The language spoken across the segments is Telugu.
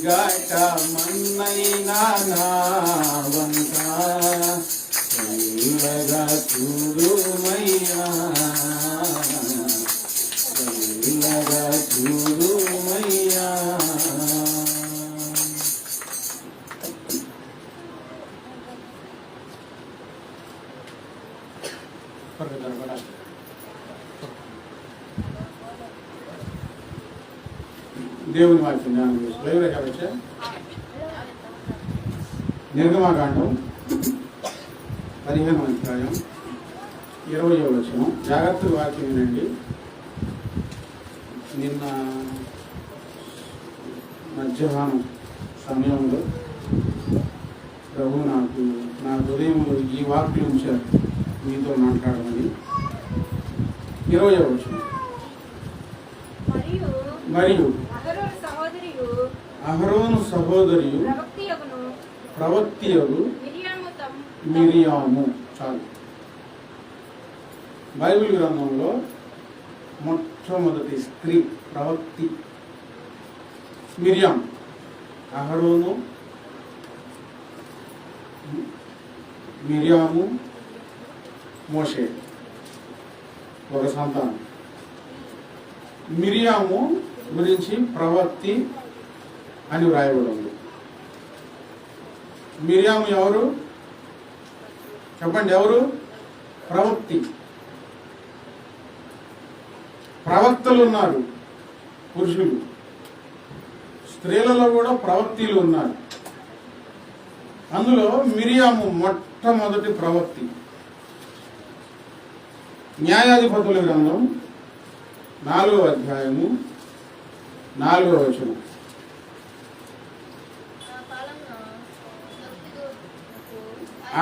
గాట మన్నైనా నా వంక చల్లగా చూడుమయ్యా, చల్లగా చూడుమయ్యా. దేవుని వాక్యం జ్ఞానం చేసి నిర్గమాకాండం 15వ అధ్యాయం 20వ వచనం. జాగ్రత్తగా వాక్యం వినండి. నిన్న మధ్యాహ్నం సమయంలో ప్రభు నా హృదయంలో ఈ వాక్యం ఉంచారు మీతో మాట్లాడమని. 20వ వచనం. మరియు అహరోను సహోదరియు ప్రవక్తియగు మిరియాము. చాలు. బైబిల్ గ్రంథంలో మొట్టమొదటి స్త్రీ ప్రవక్తి మిరియాము. అహరోను, మిరియాము, మోషే ఒక సంతానం. మిరియాము గురించి ప్రవక్తి అని వ్రాయబడి ఉంది. మిరియాము ఎవరు చెప్పండి? ఎవరు? ప్రవక్తి. ప్రవక్తలు ఉన్నారు పురుషులు, స్త్రీలలో కూడా ప్రవక్తిలు ఉన్నారు. అందులో మిరియాము మొట్టమొదటి ప్రవక్తి. న్యాయాధిపతుల గ్రంథం 4వ అధ్యాయము 4వ వచనం.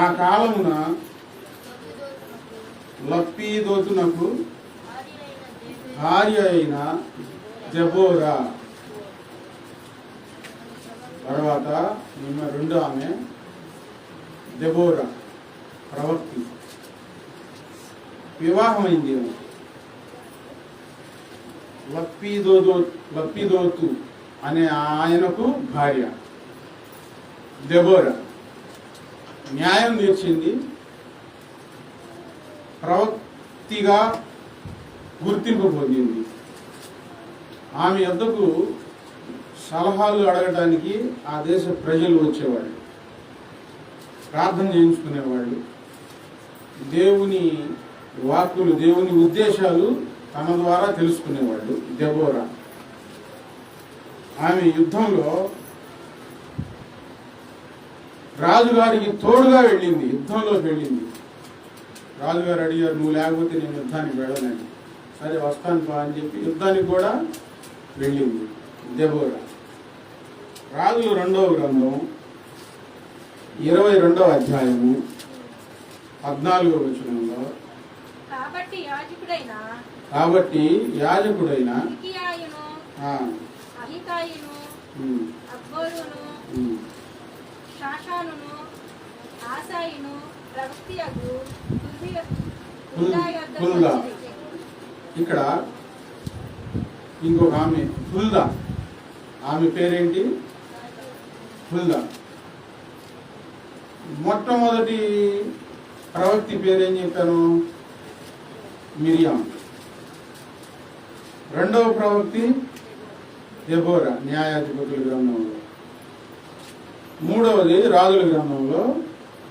ఆ కాలమున లప్పీదోతునకు భార్య అయిన దెబోరా, తర్వాత రెండో ఆమె దెబోరా ప్రవక్తి, వివాహమైంది. లప్పీదోతు అనే ఆయనకు భార్య దెబోరా. న్యాయం తీర్చింది, ప్రవక్తిగా గుర్తింపు పొందింది. ఆమె యొద్దకు సలహాలు అడగడానికి ఆ దేశ ప్రజలు వచ్చేవాళ్ళు, ప్రార్థన చేయించుకునేవాళ్ళు. దేవుని వాక్కులు, దేవుని ఉద్దేశాలు తన ద్వారా తెలుసుకునేవాళ్ళు. దెబోరా ఆమె యుద్ధంలో రాజుగారికి తోడుగా వెళ్ళింది, యుద్ధంలోకి వెళ్ళింది. రాజుగారు అడిగారు, నువ్వు లేకపోతే నేను యుద్ధానికి వెళ్ళనని. సరే వస్తాను అని చెప్పి యుద్ధానికి కూడా వెళ్ళింది దెబోరా. రాజులు 2వ గ్రంథం 22వ అధ్యాయము 14వ వచనంలో, కాబట్టి యాజకుడైన ఇక్కడ ఇంకొక ఆమె హుల్దా. ఆమె పేరేంటి? హుల్దా. మొట్టమొదటి ప్రవక్తి పేరేం చెప్పాను? మిరియాం. రెండవ ప్రవక్తి దెబోరా న్యాయాధిపతుల గ్రంథంలో. మూడవది రాజుల గ్రంథంలో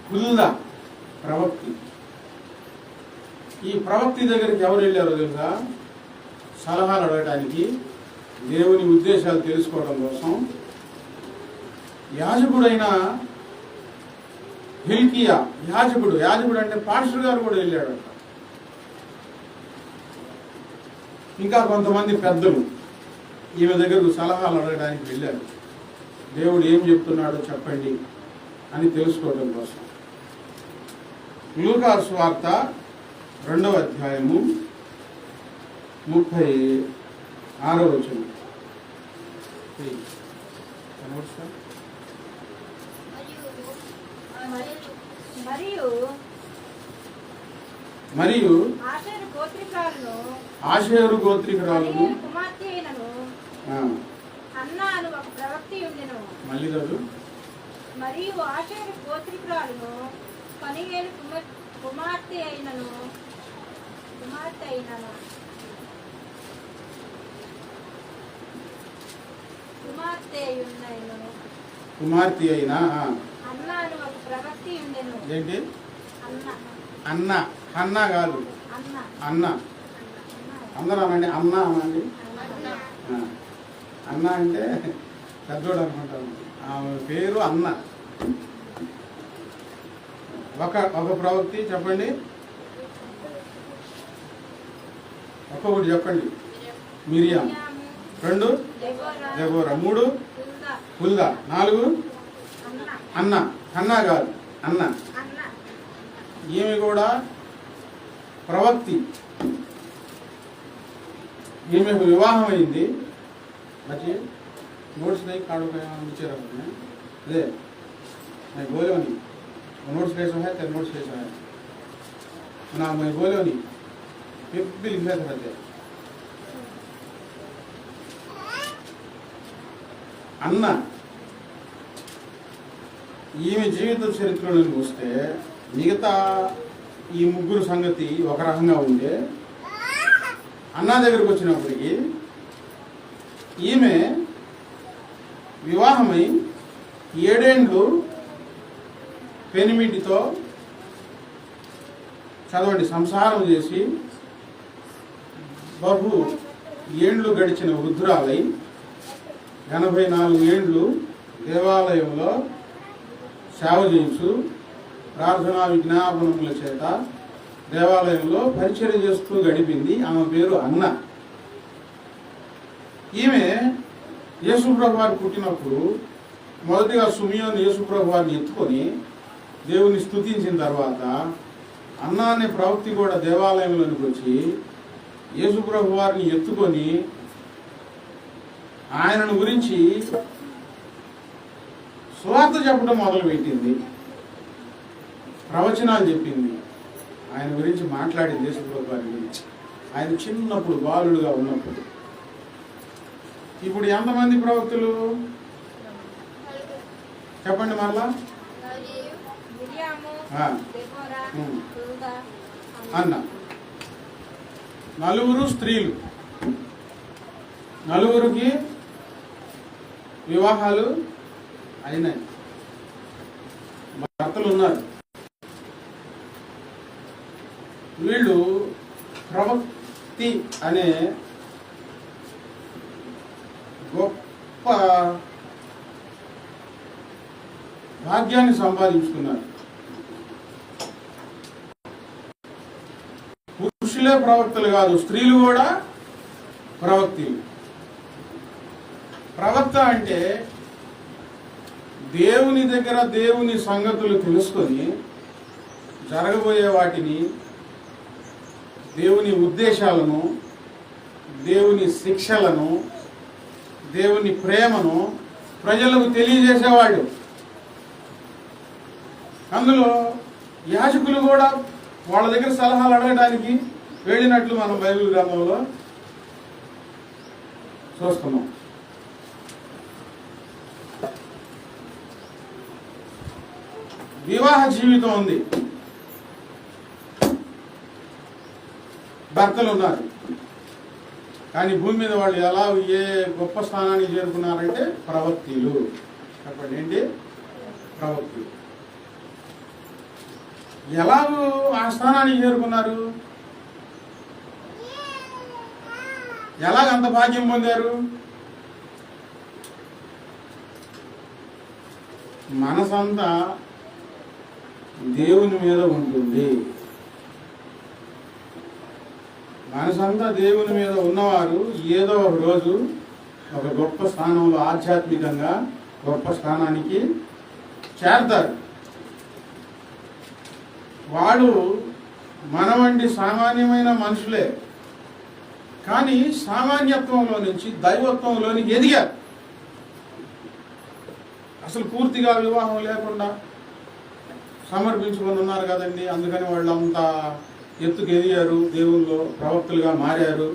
హుల్దా ప్రవక్తి. ఈ ప్రవక్తి దగ్గరికి ఎవరు వెళ్ళారో తెలుసా? సలహాలు అడగడానికి, దేవుని ఉద్దేశాలు తెలుసుకోవడం కోసం. యాజకుడైన హిల్కియా, యాజకుడు అంటే పాస్టర్ గారు కూడా వెళ్ళాడు. ఇంకా కొంతమంది పెద్దలు ఈమె దగ్గరకు సలహాలు అడగడానికి వెళ్ళారు. దేవుడు ఏం చెప్తున్నాడో చెప్పండి అని తెలుసుకోవడం కోసం. లూకా సువార్త 2వ అధ్యాయము 36వ వచనం. మరియు ఆషేరు గోత్రికురాలను ఒక ప్రవక్తి ఉండెను. మళ్ళీ చదువు. మరియు ఆషేరు గోత్రికురాలును పనియేలు కుమార్తె అయినను కుమార్తె అయినా అన్నాను ఒక ప్రవక్తి ఉండెను. ఏంటి? అన్న అన్న కాదు, అన్న. అందరూ అనండి అన్న అనండి. అన్న అంటే పెద్దోడు అనుకుంటాను. ఆమె పేరు అన్న. ఒక ప్రవక్తి చెప్పండి, ఒక్కొక్కటి చెప్పండి. మిరియాం, 2 దెబోరా, 3 హుల్దా, 4 అన్న. అన్న కాదు, అన్న. ఈమె కూడా ప్రవక్తి. ఈమెకు వివాహం అయింది. बच्चे नोट्स नहीं कार्ड पे नीचे रखते हैं ले मैं बोलो नहीं नोट्स कैसा है तेरे नोट्स कैसा है ना मैं बोलो नहीं फिर भी लिखते रहते అన్న. ఈమె జీవిత చరిత్రలోకి వస్తే మిగతా ఈ ముగ్గురు సంగతి ఒక రకంగా ఉండే, అన్న దగ్గరకు వచ్చినప్పటికీ ఈమె వివాహమై 7 ఏళ్ళు పెనిమిటితో చదవండి సంసారం చేసి బహు ఏండ్లు గడిచిన వృద్ధురాలై 84 ఏళ్ళు దేవాలయంలో సేవ చేయించు ప్రార్థనా విజ్ఞాపనముల చేత దేవాలయంలో పరిచర్య చేస్తూ గడిపింది. ఆమె పేరు అన్న. ఈమె యేసుప్రభు వారు పుట్టినప్పుడు మొదటిగా సుమియోను యేసుప్రభు వారిని ఎత్తుకొని దేవుని స్తుతించిన తర్వాత అన్న అనే ప్రవక్తి కూడా దేవాలయంలోనికి వచ్చి యేసుప్రభు వారిని ఎత్తుకొని ఆయనను గురించి సువార్త చెప్పడం మొదలుపెట్టింది, ప్రవచనాలు చెప్పింది, ఆయన గురించి మాట్లాడింది. యేసుప్రభు వారి గురించి ఆయన చిన్నప్పుడు బాలుడుగా ఉన్నప్పుడు. ఇప్పుడు ఎంతమంది ప్రవక్తులు చెప్పండి మరలా? అన్న. 4 స్త్రీలు, 4కి వివాహాలు అయినాయి, భర్తలు ఉన్నారు. వీళ్ళు ప్రవక్తి అనే గొప్ప భాగ్యాన్ని సంపాదించుకున్నారు. పురుషులే ప్రవక్తలు కాదు, స్త్రీలు కూడా ప్రవక్తులు. ప్రవక్త అంటే దేవుని దగ్గర దేవుని సంగతులు తెలుసుకొని జరగబోయే వాటిని, దేవుని ఉద్దేశాలను, దేవుని శిక్షలను, దేవుని ప్రేమను ప్రజలకు తెలియజేసేవాడు. అందులో యాజకులు కూడా వాళ్ళ దగ్గర సలహాలు అడగడానికి వెళ్ళినట్లు మనం బైబిల్ గ్రంథంలో చూస్తున్నాం. వివాహ జీవితం ఉంది, భర్తలు ఉన్నారు. కానీ భూమి మీద వాళ్ళు ఎలా ఏ గొప్ప స్థానానికి చేరుకున్నారంటే ప్రవక్తులు. చెప్పండి ఏంటి? ప్రవక్తులు. ఎలాగూ ఆ స్థానానికి చేరుకున్నారు? ఎలాగంత భాగ్యం పొందారు? మనసంతా దేవుని మీద ఉంటుంది. మనసంతా దేవుని మీద ఉన్నవారు ఏదో ఒక రోజు ఒక గొప్ప స్థానంలో ఆధ్యాత్మికంగా గొప్ప స్థానానికి చేరతారు. వాడు మన వంటి సామాన్యమైన మనుషులే, కానీ సామాన్యత్వంలో నుంచి దైవత్వంలోనికి ఎదిగారు. అసలు పూర్తిగా వివాహం లేకుండా సమర్పించుకొని ఉన్నారు కదండి, అందుకని వాళ్ళంతా ఎత్తుకు ఎదిగారు, దేవుల్లో ప్రవక్తలుగా మారారు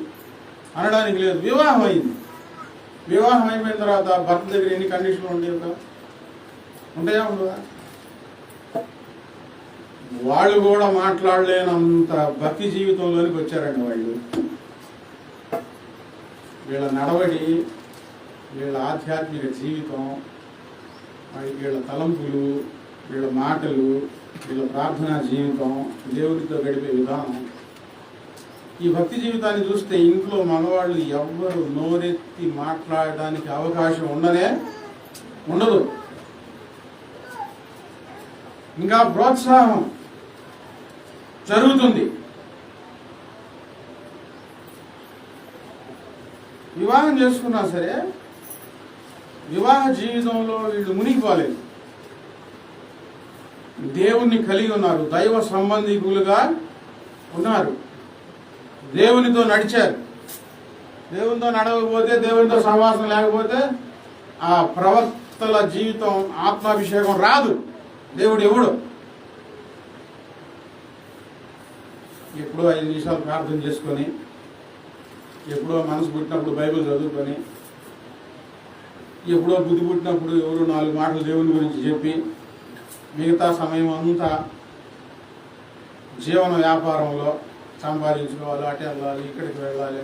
అనడానికి లేదు. వివాహం అయింది, వివాహం అయిపోయిన తర్వాత భర్త దగ్గర ఎన్ని కండిషన్లు ఉంటాయి? ఉంటాయా ఉండవా? వాళ్ళు కూడా మాట్లాడలేనంత భక్తి జీవితంలోనికి వచ్చారండి వాళ్ళు. వీళ్ళ నడవడి, వీళ్ళ ఆధ్యాత్మిక జీవితం, వీళ్ళ తలంపులు, వీళ్ళ మాటలు, వీళ్ళ ప్రార్థనా జీవితం, దేవుడితో గడిపే విధానం, ఈ భక్తి జీవితాన్ని చూస్తే ఇంట్లో మగవాళ్ళు ఎవ్వరు నోరెత్తి మాట్లాడడానికి అవకాశం ఉండదు. ఇంకా ప్రోత్సాహం జరుగుతుంది. వివాహం చేసుకున్నా సరే వివాహ జీవితంలో వీళ్ళు మునిగిపోలేదు. దేవుణ్ణి కలిగి ఉన్నారు, దైవ సంబంధికులుగా ఉన్నారు, దేవునితో నడిచారు. దేవునితో నడవకపోతే, దేవునితో సహవాసం లేకపోతే ఆ ప్రవక్తల జీవితం, ఆత్మాభిషేకం రాదు. దేవుడు ఎవడు? ఎప్పుడో 5 నిమిషాలు ప్రార్థన చేసుకొని, ఎప్పుడో మనసు పుట్టినప్పుడు బైబిల్ చదువుకొని, ఎప్పుడో బుద్ధి పుట్టినప్పుడు ఎవరో 4 మాటలు దేవుని గురించి చెప్పి, మిగతా సమయం అంతా జీవన వ్యాపారంలో సంపాదించుకోవాలి, అటు వెళ్ళాలి, ఇక్కడికి వెళ్ళాలి,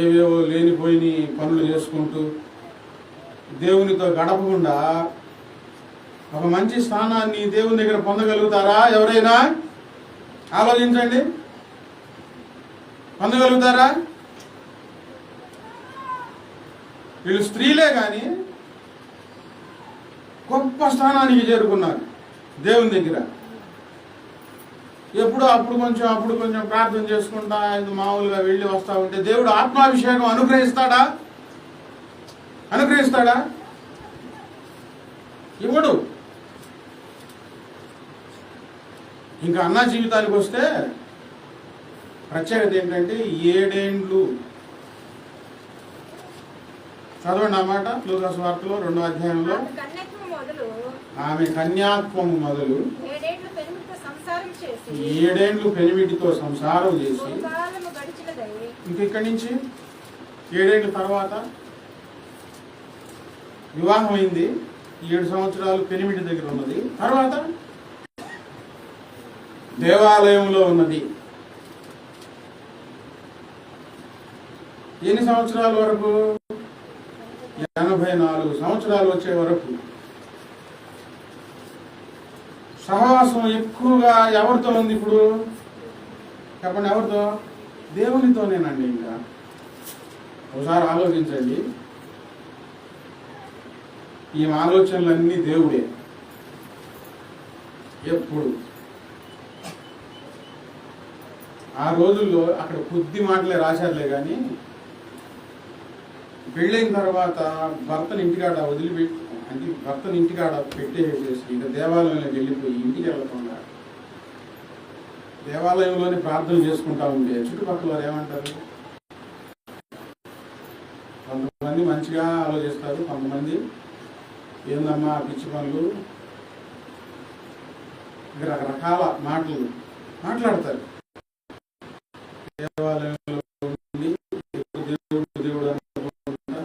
ఏవేవో లేనిపోయిన పనులు చేసుకుంటూ దేవునితో గడపకుండా ఒక మంచి స్థానాన్ని దేవుని దగ్గర పొందగలుగుతారా? ఎవరైనా ఆలోచించండి. పొందగలుగుతారా? వీళ్ళు స్త్రీలే కానీ గొప్ప స్థానానికి చేరుకున్నారు దేవుని దగ్గర. ఎప్పుడో అప్పుడు కొంచెం ప్రార్థన చేసుకుంటా మామూలుగా వెళ్ళి వస్తా ఉంటే దేవుడు ఆత్మాభిషేకం అనుగ్రహిస్తాడా? ఇవ్వడు. ఇంకా అన్న జీవితానికి వస్తే ప్రత్యేకత ఏంటంటే 7 ఏండ్లు చదవండి అన్నమాట. లూకా సువార్తలో 2వ అధ్యాయంలో ఆమె కన్యాత్వము మొదలు 7 ఏండ్లు పెనిమిటితో సంసారం చేసి, ఇంకెక్కడి నుంచి 7 ఏండ్ల తర్వాత వివాహం అయింది. 7 సంవత్సరాలు పెనిమిటి దగ్గర ఉన్నది. తర్వాత దేవాలయంలో ఉన్నది. ఎన్ని సంవత్సరాల వరకు? 84 సంవత్సరాలు వచ్చే వరకు సహవాసం ఎక్కువగా ఎవరితో ఉంది ఇప్పుడు? చెప్పండి, ఎవరితో? దేవునితోనేనండి. ఇంకా ఒకసారి ఆలోచించండి. ఈ ఆలోచనలన్నీ దేవుడే. ఎప్పుడు ఆ రోజుల్లో అక్కడ కొద్ది మాటలే రాశారులే కానీ పెళ్ళైన తర్వాత భర్తని ఇంటికాడ వదిలిపెట్టి, అంటే భర్తని ఇంటికాడ పెట్టేసేసి ఇంకా దేవాలయంలోకి వెళ్ళిపోయి ఇంటికి వెళ్ళకుండా దేవాలయంలోనే ప్రార్థన చేసుకుంటా ఉంటే చుట్టుపక్కల వారు ఏమంటారు? కొంతమంది మంచిగా ఆలోచిస్తారు, కొంతమంది ఏందమ్మా పిచ్చి పనులు, రకరకాల మాటలు మాట్లాడతారు. దేవాలయంలో దేవుడు అనుకుంటా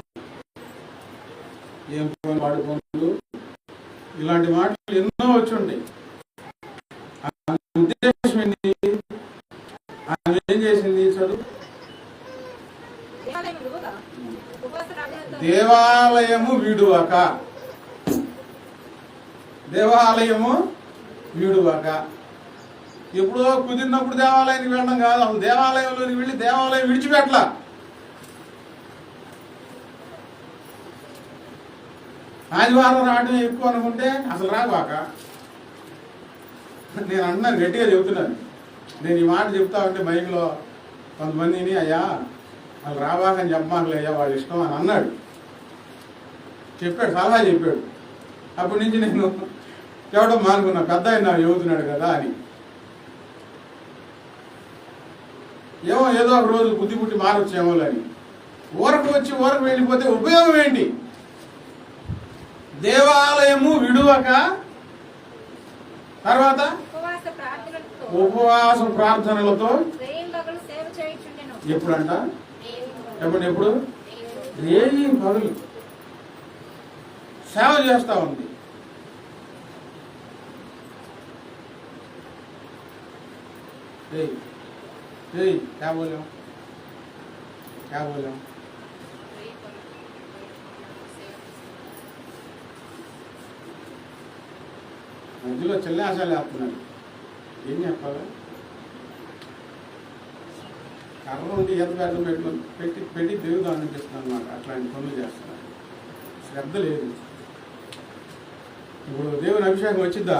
ఏం పనులు వాడుకోండు, ఇలాంటి మాటలు ఎన్నో వచ్చి ఉంటాయి. ఉద్దేశం ఏంటి? ఆమె ఏం చేసింది? చదువు. దేవాలయము వీడువాక. ఎప్పుడో కుదిరినప్పుడు దేవాలయానికి వెళ్ళడం కాదు, అసలు దేవాలయంలోకి వెళ్ళి దేవాలయం విడిచిపెట్టలా. ఆదివారం రావడం ఎక్కువ అనుకుంటే అసలు రావాక. నేను అన్నాను, గట్టిగా చెబుతున్నాను. నేను ఈ మాట చెప్తా ఉంటే మైక్లో కొంతమందిని, అయ్యా వాళ్ళు రావాకని చెప్పమాకలే అయ్యా, వాళ్ళ ఇష్టం అని అన్నాడు. చెప్పాడు, సలహా చెప్పాడు. అప్పటి నుంచి నేను చెప్పడం మానుకున్నా, పెద్ద ఆయన చెబుతున్నాడు కదా అని. ఏదో ఒక రోజు బుద్ధి పుట్టి మారొచ్చేమో అని ఊరకు వెళ్ళిపోతే ఉపయోగం ఏంటి? దేవాలయము విడువక, తర్వాత ఉపవాస ప్రార్థనలతో. ఎప్పుడంట? ఎప్పుడు? రేయి పగులు సేవ చేస్తూ ఉంది. क्या बोले మధ్యలో చెల్లె ఆశాలు వేస్తున్నారు. ఏం చెప్పాలి? కర్ర ఉండి ఈత బ్యాట్లు పెట్టి దేవుడు అనిపిస్తున్నాను నాకు. అట్లాంటి పనులు చేస్తున్నారు. శ్రద్ధ లేదు. ఇప్పుడు దేవుని అభిషేకం వచ్చిద్దా?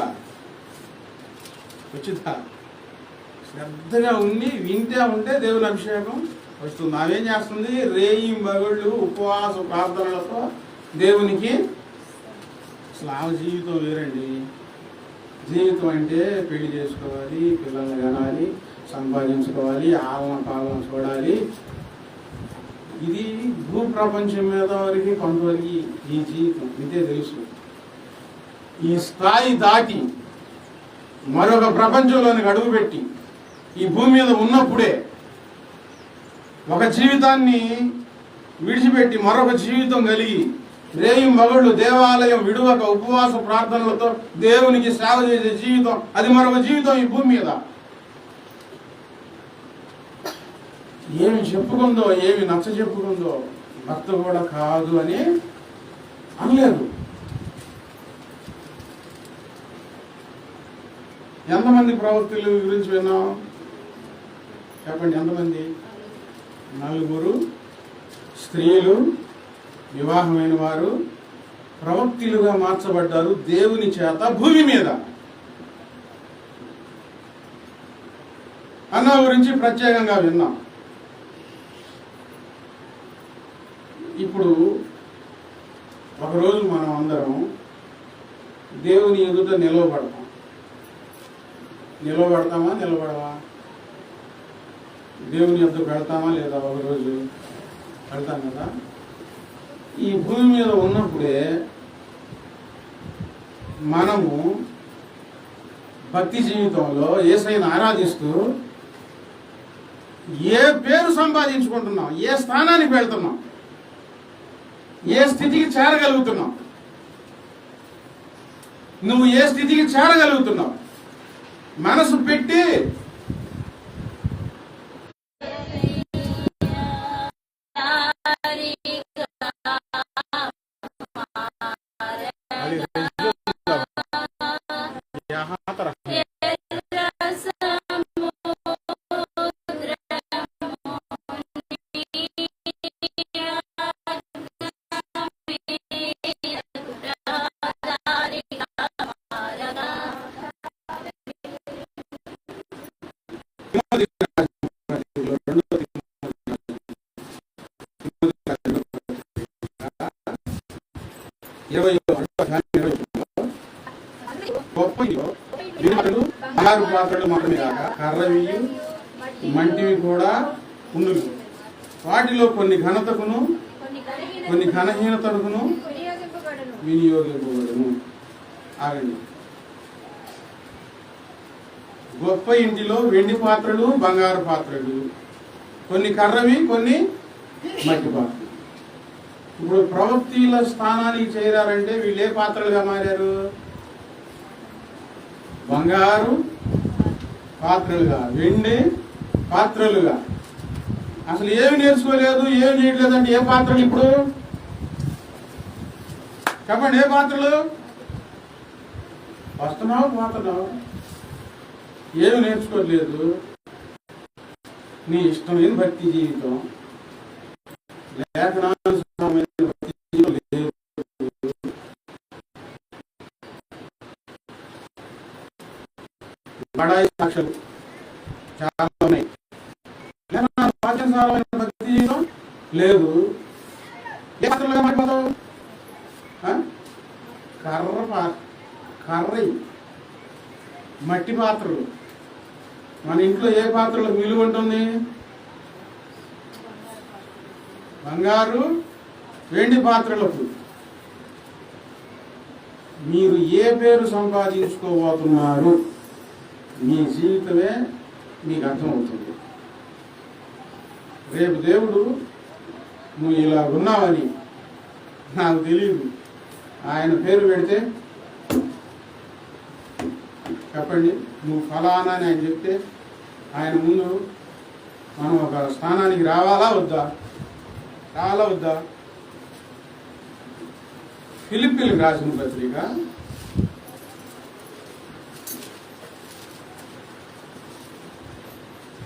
శ్రద్ధగా ఉండి వింటే ఉంటే దేవుని అభిషేకం వస్తుంది. అవేం చేస్తుంది? రేయి మగుళ్ళు ఉపవాస ప్రార్థనలతో దేవునికి. అసలు ఆ జీవితం వేరండి. జీవితం అంటే పెళ్లి చేసుకోవాలి, పిల్లల్ని కనాలి, సంపాదించుకోవాలి, ఆలన పాలన చూడాలి. ఇది భూప్రపంచం మీద వరకు కొంతవరకు ఈ జీవితం ఇదే తెలుసు. ఈ స్థాయి దాటి మరొక ప్రపంచంలోనికి అడుగుపెట్టి ఈ భూమి మీద ఉన్నప్పుడే ఒక జీవితాన్ని విడిచిపెట్టి మరొక జీవితం కలిగి రేయి మగళ్ళు దేవాలయం విడువక ఉపవాస ప్రార్థనలతో దేవునికి సేవ చేసే జీవితం, అది మరొక జీవితం ఈ భూమి మీద. ఏమి చెప్పుకుందో, ఏమి నచ్చ చెప్పుకుందో భర్త కూడా కాదు అని అనలేదు. ఎంతమంది ప్రవక్తల గురించి విన్నాం చెప్పండి? ఎంతమంది? 4 స్త్రీలు, వివాహమైన వారు ప్రవక్తలుగా మార్చబడ్డారు దేవుని చేత భూమి మీద. అన్న గురించి ప్రత్యేకంగా విన్నాం. ఇప్పుడు ఒకరోజు మనం అందరం దేవుని ఎదుట నిలవబడతామా? నిలబడవా? దేవుని ఎదుట వెళ్తామా లేదా? ఒకరోజు వెళ్తాం కదా. ఈ భూమి మీద ఉన్నప్పుడే మనము భక్తి జీవితంలో యేసయ్యను ఆరాధిస్తూ ఏ పేరు సంపాదించుకుంటున్నాం, ఏ స్థానానికి వెళ్తున్నాం, ఏ స్థితికి చేరగలుగుతున్నావు, నువ్వు ఏ స్థితికి చేరగలుగుతున్నావు మనసు పెట్టి బంగారు పాత్రలు మాత్రమే కాక కర్రవి మంటివి కూడా ఉండును. వాటిలో కొన్ని ఘనతకును కొన్ని ఘనహీనతకును వినియోగింపబడును. ఆగండి. గొప్ప ఇంటిలో వెండి పాత్రలు, బంగారు పాత్రలు, కొన్ని కర్రవి, కొన్ని మట్టి పాత్రలు. ఇప్పుడు ప్రవక్తల స్థానానికి చేరారంటే వీళ్ళు ఏ పాత్రలుగా మారారు? బంగారు పాత్రలుగా, వెండి పాత్రలుగా. అసలు ఏమి నేర్చుకోలేదు, ఏమి చేయట్లేదంటే ఏ పాత్రలు? ఇప్పుడు చెప్పండి, ఏ పాత్రలు? వస్తున్నావు, పోతున్నావు, ఏమి నేర్చుకోలేదు. నీ ఇష్టమైన భక్తి జీవితం, లేఖనానుసారమైన భక్తి జీవితం లేదు. బడాయి సాక్షులు చాలా ఉన్నాయి. వాక్యానుసారమైన భక్తి జీవితం లేదు. ఏ పాత్రలుగా మారిపోతావు? కర్ర మట్టి పాత్రలు. మన ఇంట్లో ఏ పాత్రలకు విలువ ఉంటుంది? బంగారు వెండి పాత్రలకు. మీరు ఏ పేరు సంపాదించుకోబోతున్నారు, మీ జీవితమే మీకు అర్థమవుతుంది. రేపు దేవుడు నువ్వు ఇలా ఉన్నావని నాకు తెలియదు. ఆయన పేరు పెడితే చెప్పండి, నువ్వు ఫలానా అని ఆయన చెప్తే ఆయన ముందు మనం ఒక స్థానానికి రావాలా వద్దా? ఫిలిప్పీలకు రాసిన పత్రిక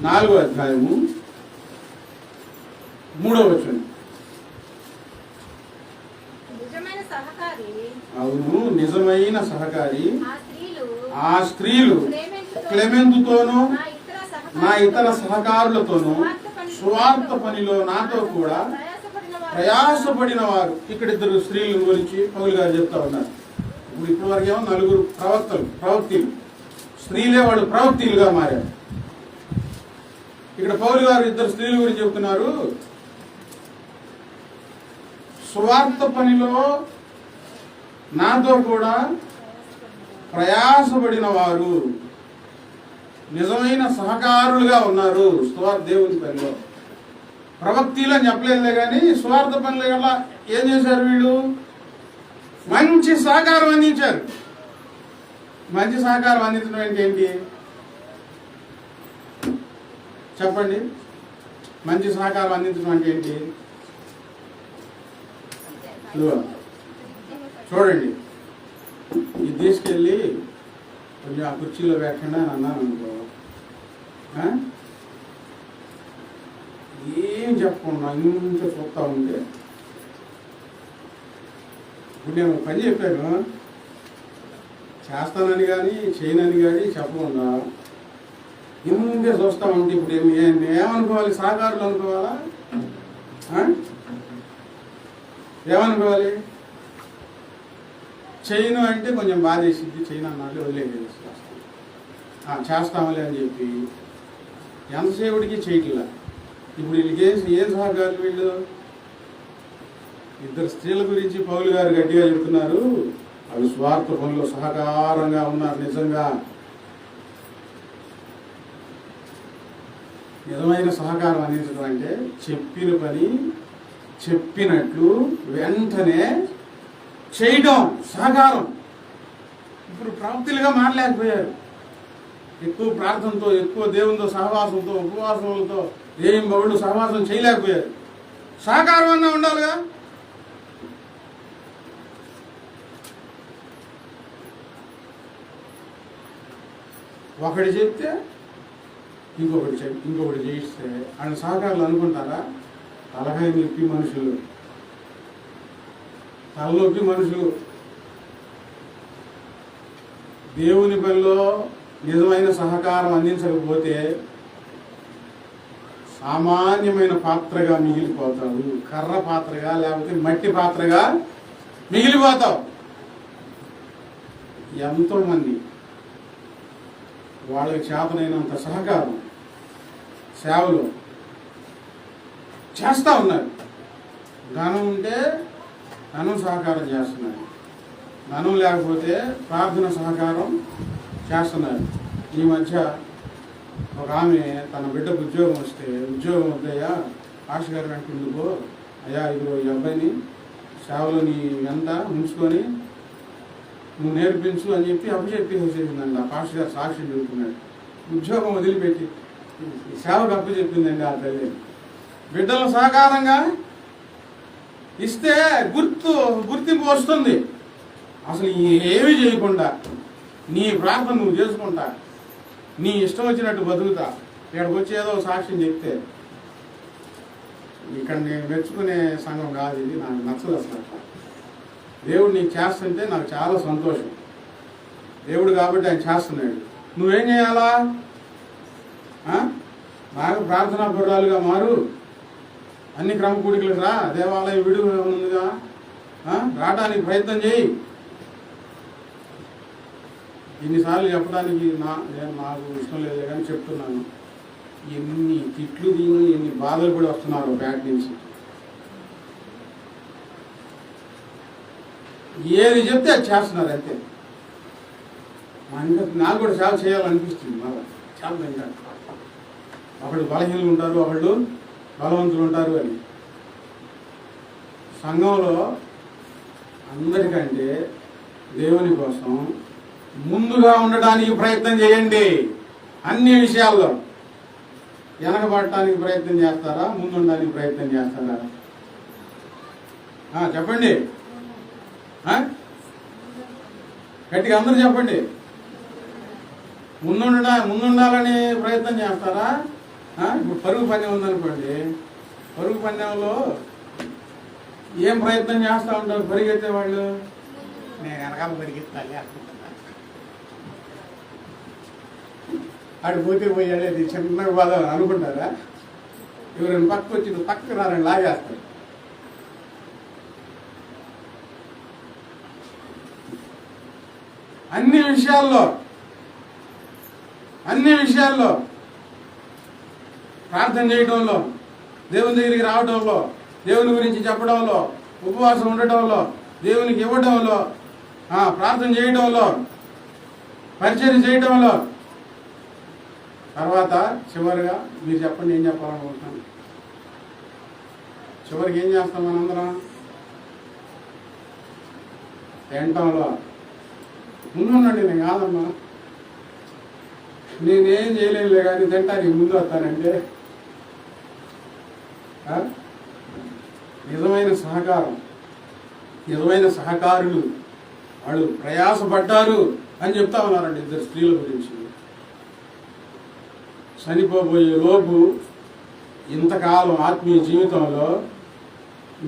4వ అధ్యాయము 3వ వచనం. నిజమైన సహకారి, అవును, నిజమైన సహకారి ఆ స్త్రీలు క్లెమెంతుతోనూ నా ఇతర సహకారులతోనూ సహకారులతోనూ స్వార్థ పనిలో నాతో కూడా ప్రయాసపడిన వారు. ఇక్కడ 2 స్త్రీల గురించి పౌలు గారు చెప్తా ఉన్నారు. ఇప్పటివరకు ఏమో 4 ప్రవక్తలు, స్త్రీలే వాళ్ళు ప్రవక్తలుగా మారారు. ఇక్కడ పౌలు గారు 2 స్త్రీల గురించి చెప్తున్నారు. స్వార్థ పనిలో నాతో కూడా ప్రయాసపడిన వారు, నిజమైన సహకారులుగా ఉన్నారు దేవుని పనిలో. ప్రవక్తలు అని చెప్పలేదులే కానీ స్వార్థ పనుల వల్ల ఏం చేశారు వీళ్ళు? మంచి సహకారం అందించారు. మంచి సహకారం అందించడం అంటే ఏంటి చెప్పండి? మంచి సహకారం అందించడం అంటే ఏంటి? చూడండి, ఇది తీసుకెళ్ళి కొంచెం ఆ కుర్చీలో పెట్టండి అని అన్నాను అనుకో, ఏం చెప్పకుండా ఇంత చూస్తా ఉంటే, ఇప్పుడు నేను పని చెప్పాను చేస్తానని కానీ చేయనని కానీ చెప్పకుండా ఇంకే చూస్తా ఉంటే ఇప్పుడు ఏమనుకోవాలి? సహకారులు అనుకోవాలా? ఏమనుకోవాలి? చేయను అంటే కొంచెం బాధ వేసింది, చేయను అన్నట్లు వదిలేదు, చేస్తామలే అని చెప్పి ఎంతసేపుడికి చేయట్లా. ఇప్పుడు వీళ్ళకి ఏం సహకారులు వీళ్ళు? 2 స్త్రీల గురించి పౌలు గారు గట్టిగా చెప్తున్నారు. వాళ్ళు స్వార్థ పనులు సహకారంగా ఉన్నారు. నిజమైన సహకారం అందించడం అంటే చెప్పిన పని చెప్పినట్లు వెంటనే చేయడం సహకారం. ఇప్పుడు ప్రవక్తలుగా మారలేకపోయారు. ఎక్కువ ప్రార్థనతో, ఎక్కువ దేవునితో సహవాసంతో, ఉపవాసములతో ఏం బౌళ్ళు సహవాసం చేయలేకపోయారు. సహకారం అన్నా ఉండాలిగా. ఒకటి చెప్తే ఇంకొకటి చేయిస్తే ఆయన సహకారులు అనుకుంటారా? తలకాయ నొప్పి మనుషులు, తలనొప్పి మనుషులు. దేవుని పనిలో నిజమైన సహకారం అందించకపోతే సామాన్యమైన పాత్రగా మిగిలిపోతావు. కర్ర పాత్రగా, లేకపోతే మట్టి పాత్రగా మిగిలిపోతావు. ఎంతోమంది వాళ్ళకి చేతనైనంత సహకారం సేవలు చేస్తూ ఉన్నారు. ధనం ఉంటే ధనం సహకారం చేస్తున్నారు, ధనం లేకపోతే ప్రార్థన సహకారం చేస్తున్నారు. ఈ మధ్య ఒక ఆమె తన బిడ్డకు ఉద్యోగం వద్దయ్యా ఆశ గారు అంటుందిగో అయ్యా, ఇదిగో ఈ అబ్బాయిని సేవలో నీ ఎంత ఉంచుకొని నువ్వు నేర్పించు అని చెప్పి అప్పచెప్పేసేసిందండి. ఆ పాస్టర్ గారు సాక్షి చెబుతున్నాడు. ఉద్యోగం వదిలిపెట్టి సేవకు అప్పచెప్పిందండి ఆ తల్లి. బిడ్డలు సహకారంగా ఇస్తే గుర్తింపు వస్తుంది. అసలు ఏమీ చేయకుండా నీ ప్రార్థన నువ్వు చేసుకుంటా, నీ ఇష్టం వచ్చినట్టు బతుకుతా, ఇక్కడికి వచ్చి ఏదో సాక్ష్యం చెప్తే, ఇక్కడ నేను మెచ్చుకునే సంఘం కాదు ఇది. నాకు నచ్చదు అసలు. దేవుడు నీకు చేస్తుంటే నాకు చాలా సంతోషం. దేవుడు కాబట్టి ఆయన చేస్తున్నాడు. నువ్వేం చేయాలా? బాగా ప్రార్థనా పరురాలుగా మారు. అన్ని క్రమకూడికలకు రా. దేవాలయం విడుగు ఉందిగా, రావడానికి ప్రయత్నం చేయి. ఇన్నిసార్లు చెప్పడానికి నాకు ఇష్టం లేదు కానీ చెప్తున్నాను. ఎన్ని తిట్లు తిని ఎన్ని బాధలు కూడా వస్తున్నారు బ్యాట్ నుంచి. ఏది చెప్తే అది చేస్తున్నారు అంతే. నాకు కూడా సేవ చేయాలనిపిస్తుంది. మళ్ళీ చాలా ఇంకా ఒకళ్ళు బలహీనలు ఉంటారు, ఒకళ్ళు బలవంతులు ఉంటారు అని. సంఘంలో అందరికంటే దేవుని కోసం ముందుగా ఉండడానికి ప్రయత్నం చేయండి. అన్ని విషయాల్లో వెనకబడటానికి ప్రయత్నం చేస్తారా, ముందుండడానికి ప్రయత్నం చేస్తారా? చెప్పండి, గట్టిగా అందరూ చెప్పండి. ముందుండాలని ప్రయత్నం చేస్తారా? ఇప్పుడు పరుగు పందెం ఉందనుకోండి, పరుగు పందెంలో ఏం ప్రయత్నం చేస్తూ ఉంటారు పరిగెత్తే వాళ్ళు? నేను వెనకాల పరిగెత్తాలి అనుకుంటున్నా, ఆడు పోతే పోయాడు, అది చిన్నగా బాధ అనుకుంటారా? ఎవరైనా పక్కకు వచ్చి నువ్వు పక్కకు రారని లాగేస్తారు. అన్ని విషయాల్లో ప్రార్థన చేయడంలో, దేవుని దగ్గరికి రావడంలో, దేవుని గురించి చెప్పడంలో, ఉపవాసం ఉండటంలో, దేవునికి ఇవ్వడంలో, ప్రార్థన చేయడంలో, పరిచయం చేయడంలో. తర్వాత చివరిగా మీరు చెప్పండి, ఏం చెప్పాలనుకుంటున్నాను? చివరికి ఏం చేస్తాం మనందరం? తినటంలో. ముందుండండి, నేను కాదమ్మా, నేనేం చేయలేనులే కానీ తింటానికి ముందు వస్తానంటే నిజమైన సహకారం, నిజమైన సహకారులు వాళ్ళు ప్రయాసపడ్డారు అని చెప్తా ఉన్నారండి. ఇద్దరు స్త్రీల గురించి చనిపోబోయే లోపు ఇంతకాలం ఆత్మీయ జీవితంలో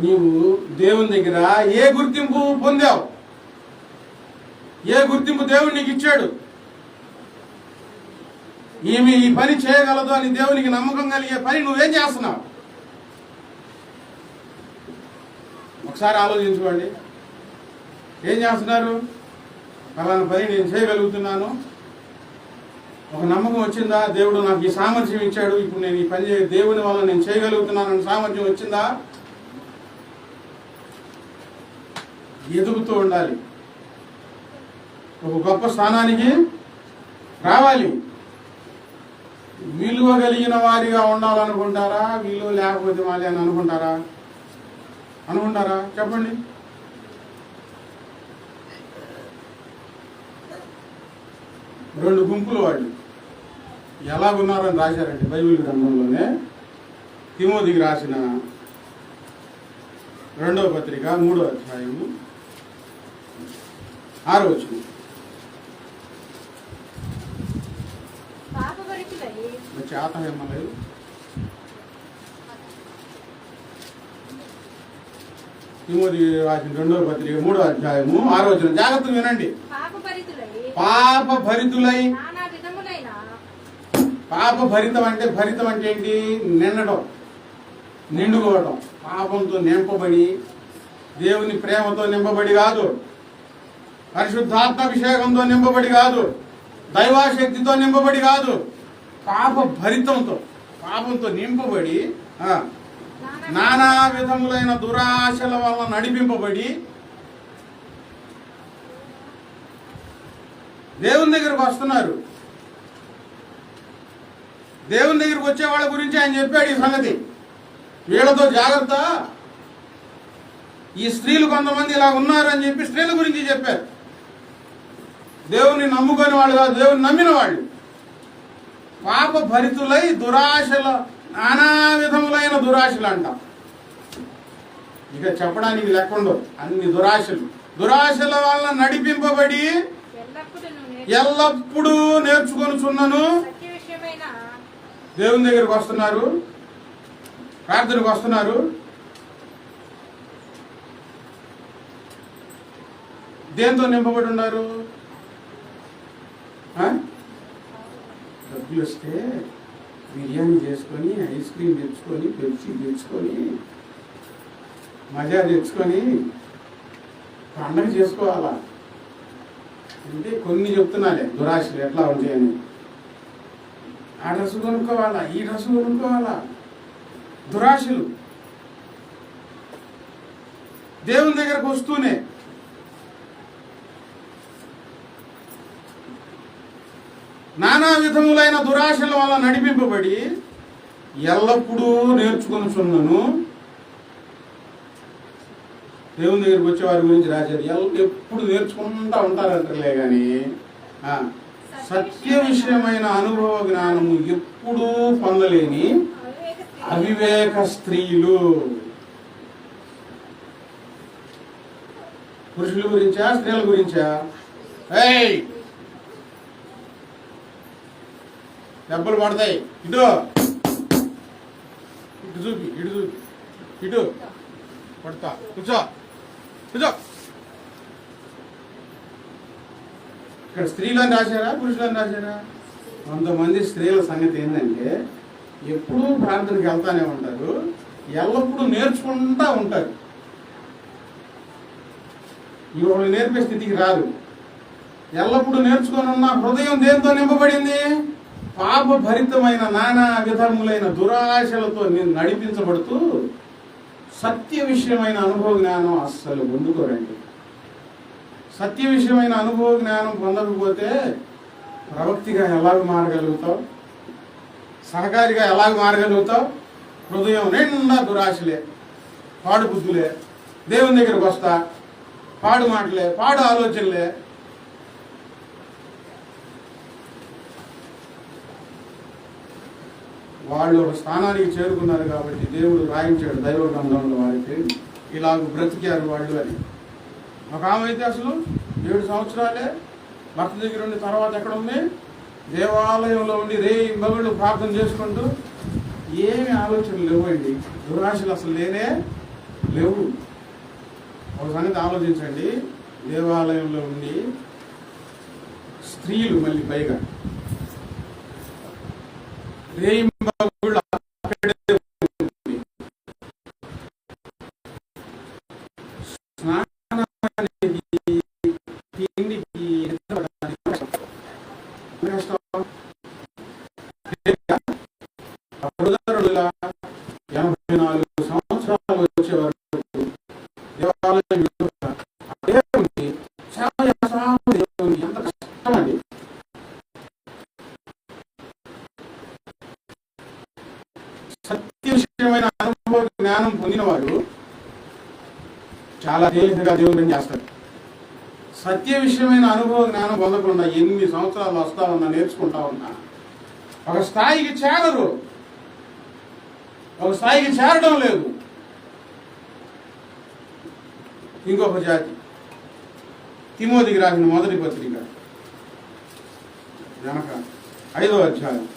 నీవు దేవుని దగ్గర ఏ గుర్తింపు పొందావు? ఏ గుర్తింపు దేవుడు నీకు ఇచ్చాడు? ఈమె ఈ పని చేయగలదు అని దేవునికి నమ్మకం కలిగే పని నువ్వేం చేస్తున్నావు? ఒకసారి ఆలోచించుకోండి. ఏం చేస్తున్నారు? పలానా పని నేను చేయగలుగుతున్నాను, ఒక నమ్మకం వచ్చిందా? దేవుడు నాకు ఈ సామర్థ్యం ఇచ్చాడు, ఇప్పుడు నేను ఈ పని దేవుని వల్ల నేను చేయగలుగుతున్నానని సామర్థ్యం వచ్చిందా? ఎదుగుతూ ఉండాలి, ఒక గొప్ప స్థానానికి రావాలి. విలువ కలిగిన వారిగా ఉండాలనుకుంటారా? విలువ లేకపోతే మాలి అని అనుకుంటారా? చెప్పండి. రెండు గుంపులు వాళ్ళు ఎలాగున్నారని రాశారండి బైబిల్ గ్రంథంలోనే. తిమోతికి రాసిన 2వ పత్రిక 3వ అధ్యాయము 6వ వచనం. చేత ఏమలేదు. తిమోతి రాసిన 2వ పత్రిక 3వ అధ్యాయము 6వ వచనం. జాగ్రత్తగా వినండి. పాప భరితులై. పాప భరితం అంటే ఏంటి? నిండడం, నిండుకోవడం. పాపంతో నింపబడి, దేవుని ప్రేమతో నింపబడి కాదు, పరిశుద్ధాత్మాభిషేకంతో నింపబడి కాదు, దైవాశక్తితో నింపబడి కాదు, పాప భరితంతో, పాపంతో నింపబడి నానా విధములైన దురాశల వల్ల నడిపింపబడి దేవుని దగ్గరకు వస్తున్నారు. దేవుని దగ్గరకు వచ్చే వాళ్ళ గురించి ఆయన చెప్పాడు ఈ సంగతి. వీళ్ళతో జాగ్రత్త, ఈ స్త్రీలు కొంతమంది ఇలా ఉన్నారు అని చెప్పి స్త్రీల గురించి చెప్పారు. దేవుని నమ్ముకొని వాళ్ళు కాదు, దేవుని నమ్మిన వాళ్ళు. పాప భరితులై దురాశల, నానా విధములైన దురాశలు అంట. ఇక చెప్పడానికి లేకుండా అన్ని దురాశల వల్ల నడిపింపబడి ఎల్లప్పుడూ నేర్చుకొనుచున్నను. దేవుని దగ్గరికి వస్తున్నారు, ప్రార్థనకు వస్తున్నారు. దేంతో నింపబడి ఉన్నారు? డబ్బులు వస్తే బిర్యానీ చేసుకొని, ఐస్ క్రీమ్ తెచ్చుకొని, పెప్సీ తెచ్చుకొని, మజా తెచ్చుకొని పండగ చేసుకోవాలా అంటే కొన్ని చెప్తున్నాలే దురాశలు ఎట్లా ఉంటాయని. ఆ డ్రెస్ కొనుక్కోవాలా, ఈ డ్రెస్ కొనుక్కోవాలా, దురాశలు. దేవుని దగ్గరకు వస్తూనే నానా విధములైన దురాశల వల్ల నడిపింపబడి ఎల్లప్పుడూ నేర్చుకొనుచున్నను. దేవుని దగ్గరికి వచ్చే వారి గురించి రాశారు. ఎప్పుడు నేర్చుకుంటా ఉంటారంటలే కానీ సత్య విషయమైన అనుభవ జ్ఞానము ఎప్పుడూ పొందలేని అవివేక స్త్రీలు. పురుషుల గురించా స్త్రీల గురించా? దెబ్బలు పడతాయి. ఇటు ఇటు చూపి, ఇటు చూపి, ఇటు పడతా. కూర్చో కూర్చో. ఇక్కడ స్త్రీలను రాశారా పురుషులను రాశారా? కొంతమంది స్త్రీల సంగతి ఏంటంటే ఎప్పుడూ ప్రార్థనకి వెళ్తానే ఉంటారు, ఎల్లప్పుడూ నేర్చుకుంటా ఉంటారు. ఇవాళ నేర్పే స్థితికి రాదు. ఎల్లప్పుడూ నేర్చుకొని ఉన్న హృదయం దేంతో నింపబడింది? పాప భరితమైన నానా విధములైన దురాశలతో నడిపించబడుతూ సత్య విషయమైన అనుభవ జ్ఞానం అస్సలు పొందుకోరండి. సత్య విషయమైన అనుభవ జ్ఞానం పొందకపోతే ప్రవక్తిగా ఎలాగ మారగలుగుతావు? సహకారిగా ఎలాగ మారగలుగుతావు? హృదయం నిండా దురాశలే, పాడు బుద్ధులే, దేవుని దగ్గరకు వస్తా, పాడు మాటలే, పాడు ఆలోచనలే. వాళ్ళు ఒక స్థానానికి చేరుకున్నారు కాబట్టి దేవుడు రాయించాడు దైవ గ్రంథంలో వారికి ఇలాగ బ్రతికారు వాళ్ళు అని. ఒక ఆమె అయితే అసలు 7 సంవత్సరాలే భర్త దగ్గర ఉండి తర్వాత ఎక్కడ ఉంది? దేవాలయంలో ఉండి మగుళ్ళు ప్రార్థన చేసుకుంటూ ఏమి ఆలోచనలు లేవండి, దురాశలు అసలు లేనే లేవు. ఒక సంగతి ఆలోచించండి, దేవాలయంలో ఉండి స్త్రీలు మళ్ళీ పైగా సంవత్సరాలు వచ్చే వరకు దేవాలయం ఎంత కష్టమండి. సత్య విషయమైన అనుభవ జ్ఞానం పొందిన వారు చాలా తేలికగా దేవుని చేస్తారు. సత్య విషయమైన అనుభవ జ్ఞానం పొందకుండా ఎన్ని సంవత్సరాలు వస్తా ఉన్నా, నేర్చుకుంటా ఉన్నా, ఒక స్థాయికి చేరరు. ఒక స్థాయికి చేరడం లేదు. ఇంకొక జాతి తిమోతికి రాసిన మొదటి పత్రిక వెనక 5వ అధ్యాయం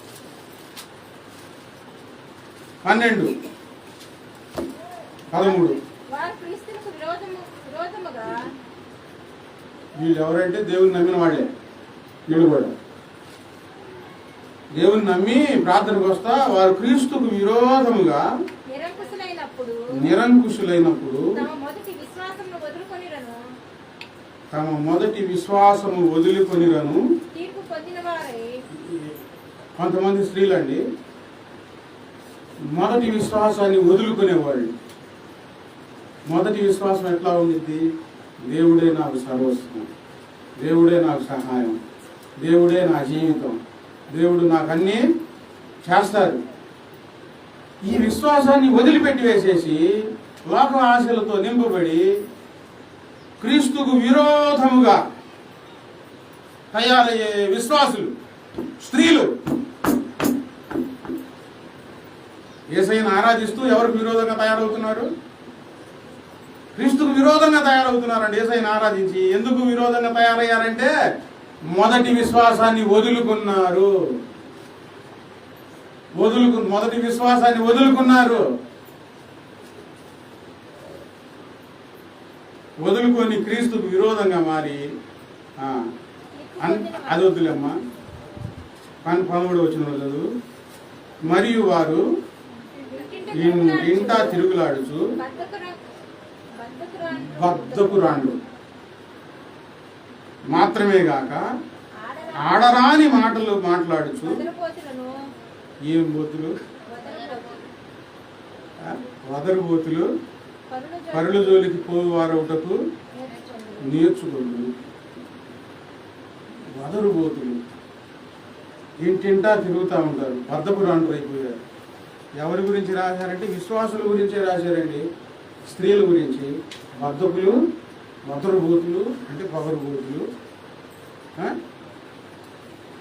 12, 13. వీళ్ళు ఎవరంటే దేవుని నమ్మిన వాళ్ళే. వీళ్ళు కూడా దేవుని నమ్మి ప్రార్థనకు వస్తా వారు క్రీస్తుకు విరోధముగా నిరంకుశులైనప్పుడు తమ మొదటి విశ్వాసము వదులుకొనిరను. కొంతమంది స్త్రీలండి మొదటి విశ్వాసాన్ని వదులుకునేవాళ్ళు. మొదటి విశ్వాసం ఎట్లా ఉండిద్ది? దేవుడే నాకు సర్వస్వం, దేవుడే నాకు సహాయం, దేవుడే నా జీవితం, దేవుడు నాకు అన్నీ చేస్తారు. ఈ విశ్వాసాన్ని వదిలిపెట్టి వేసేసి లోక ఆశలతో నింపబడి క్రీస్తుకు విరోధముగా తయారయ్యే విశ్వాసులు స్త్రీలు యేసయ్యను ఆరాధిస్తూ ఎవరికి విరోధంగా తయారవుతున్నారు? క్రీస్తుకు విరోధంగా తయారవుతున్నారండి. యేసయ్యను ఆరాధించి ఎందుకు విరోధంగా తయారయ్యారంటే మొదటి విశ్వాసాన్ని వదులుకున్నారు. మొదటి విశ్వాసాన్ని వదులుకున్నారు. వదులుకొని క్రీస్తుకు విరోధంగా మారి అది వద్దులేమ్మా 13వ వచనంలో చదువు. మరియు వారు ఇంటా తిరుగులాడుచు బద్ధకురాండ్లు మాత్రమే గాక ఆడరాని మాటలు మాట్లాడుచు. ఏం బోతులు? వదరుబోతులు, పరుల జోలికి పోవారవుటకు నేర్చుకోండు. వదరుబోతులు ఇంటింటా తిరుగుతూ ఉంటారు, బద్ధపురాండ్రు అయిపోయారు. ఎవరి గురించి రాశారంటే విశ్వాసుల గురించే రాశారండి, స్త్రీల గురించి. బద్ధకులు, మధురభూతులు అంటే పొగరుభూతులు,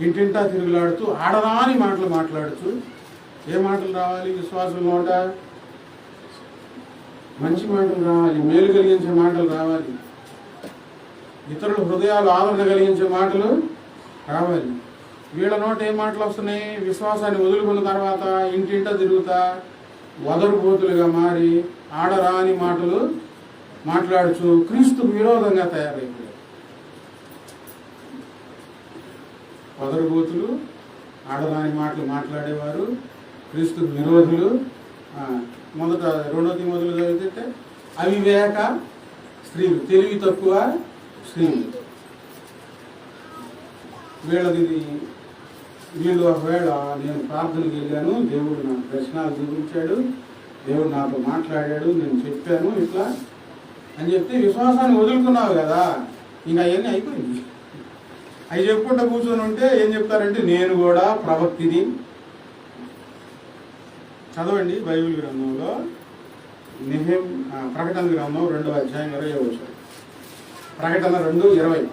ఇంటింటా తిరుగులాడుతూ ఆడరాని మాటలు మాట్లాడుతూ. ఏ మాటలు రావాలి విశ్వాసం నోట? మంచి మాటలు రావాలి, మేలు కలిగించే మాటలు రావాలి, ఇతరుల హృదయాలు ఆదరణ కలిగించే మాటలు రావాలి. వీళ్ళ నోట ఏ మాటలు వస్తున్నాయి? విశ్వాసాన్ని వదులుకున్న తర్వాత ఇంటింటా తిరుగుతా వదరుబోతులుగా మారి ఆడరాని మాటలు మాట్లాడుచు క్రీస్తుకు విరోధంగా తయారైపోయారు. వదరుబోతులు, ఆడరాని మాటలు మాట్లాడేవారు, క్రీస్తుకు విరోధులు. మొదట 2 తిమోతిలో చదివితే అవివేక స్త్రీలు, తెలివి తక్కువ స్త్రీలు. వీళ్ళు ఒకవేళ నేను ప్రార్థనకి వెళ్ళాను, దేవుడు నాకు దర్శనాలు చూపించాడు, దేవుడు నాతో మాట్లాడాడు, నేను చెప్పాను ఇట్లా అని చెప్తే విశ్వాసాన్ని వదులుకున్నావు కదా, ఇంకా అవన్నీ అయిపోయింది. అవి చెప్పుకుంటూ కూర్చొని ఉంటే ఏం చెప్తారంటే నేను కూడా ప్రవక్తిని. చదవండి బైబిల్ గ్రంథంలో ప్రకటన గ్రంథం 2వ అధ్యాయం 20వ వచనం. ప్రకటన 2:20.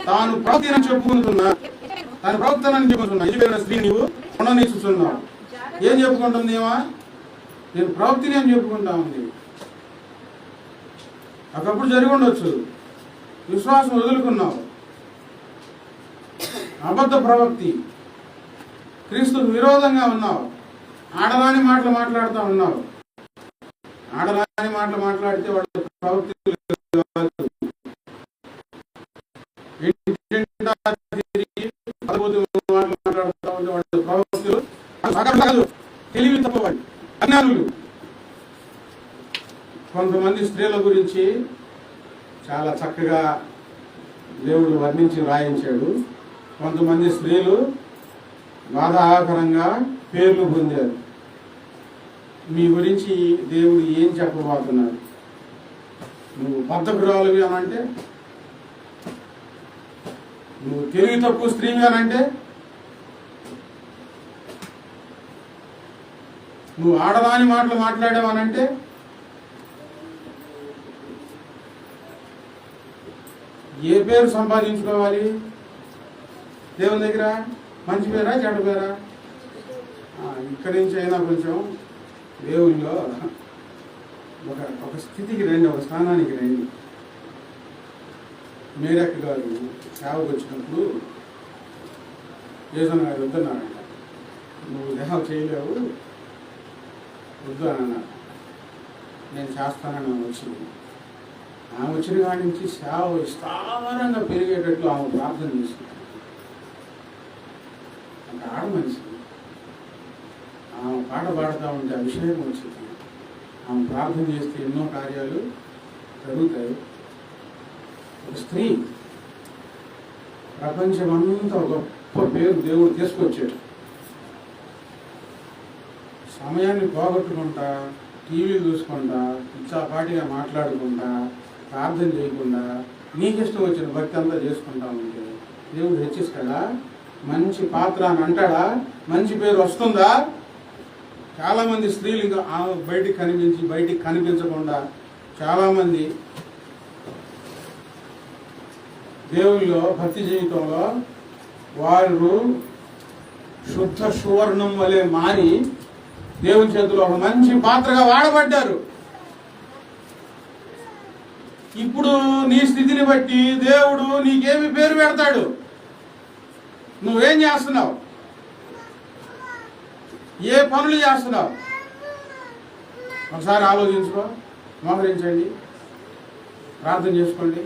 తాను ప్రవక్తనని చెప్పుకుంటున్నా స్త్రీ నీవు ఉండనిస్తున్నావు. ఏం చెప్పుకుంటుంది? ఏమా నేను ప్రవక్తిని అని చెప్పుకుంటా ఉంది. ఒకప్పుడు జరిగి ఉండొచ్చు, విశ్వాసం వదులుకున్నావు, అబద్ధ ప్రవక్తి, క్రీస్తుకు విరోధంగా ఉన్నావు, ఆడరాని మాటలు మాట్లాడుతూ ఉన్నావు. ఆడరాని మాటలు మాట్లాడితే వాళ్ళు ప్రవక్తి తెలివి తప్పవాళ్ళు, అజ్ఞానులు. కొంతమంది స్త్రీల గురించి చాలా చక్కగా దేవుడు వర్ణించి రాయించాడు. కొంతమంది స్త్రీలు బాధాకరంగా పేర్లు పొందారు. మీ గురించి దేవుడు ఏం చెప్పబోతున్నాడు? నువ్వు బద్ధకురాలివి అనంటే, నువ్వు తెలివి తక్కువ స్త్రీవి అనంటే, నువ్వు ఆడరాని మాటలు మాట్లాడావనంటే, ఏ పేరు సంపాదించుకోవాలి దేవుని దగ్గర? మంచి పేరా చెడ్డ పేరా? ఇక్కడి నుంచి అయినా కొంచెం దేవుల్లో ఒక స్థితికి రండి, ఒక స్థానానికి రండి. మేరక్క గారు సేవకు వచ్చినప్పుడు యేసన్న గారు వద్దన్నారంట. నువ్వు సేవ చేయలేవు, వద్దు అని అన్నారు. నేను చేస్తానని వచ్చింది. ఆమె వచ్చిన కాడి నుంచి సేవ విస్తారంగా పెరిగేటట్లు ఆమె ప్రార్థన చేసుకుంటాను. ఒక ఆడ మనిషి ఆమె పాట పాడుతూ ఉంటే అభిషేకం వచ్చింది. ఆమె ప్రార్థన చేస్తే ఎన్నో కార్యాలు జరుగుతాయి. ఒక స్త్రీ ప్రపంచమంతా ఒక గొప్ప పేరు దేవుడు తీసుకొచ్చాడు. సమయాన్ని పోగొట్టుకుంటా, టీవీ చూసుకుంటా, ఇచ్చాపాటిగా మాట్లాడుకుంటా, ప్రార్థన చేయకుండా నీకు ఇష్టం వచ్చిన భక్తి అంతా చేసుకుంటా ఉంటే దేవుడు హెచ్చిస్తాడా? మంచి పాత్ర అని అంటాడా? మంచి పేరు వస్తుందా? చాలామంది స్త్రీలు ఇంకా బయటికి కనిపించకుండా చాలామంది దేవుల్లో భక్తి జీవితంలో వారు శుద్ధ సువర్ణం వలె మారి దేవుని చేతిలో ఒక మంచి పాత్రగా వాడబడ్డారు. ఇప్పుడు నీ స్థితిని బట్టి దేవుడు నీకేమి పేరు పెడతాడు? నువ్వేం చేస్తున్నావు? ఏ పనులు చేస్తున్నావు? ఒకసారి ఆలోచించుకో, మోహరించండి, ప్రార్థన చేసుకోండి.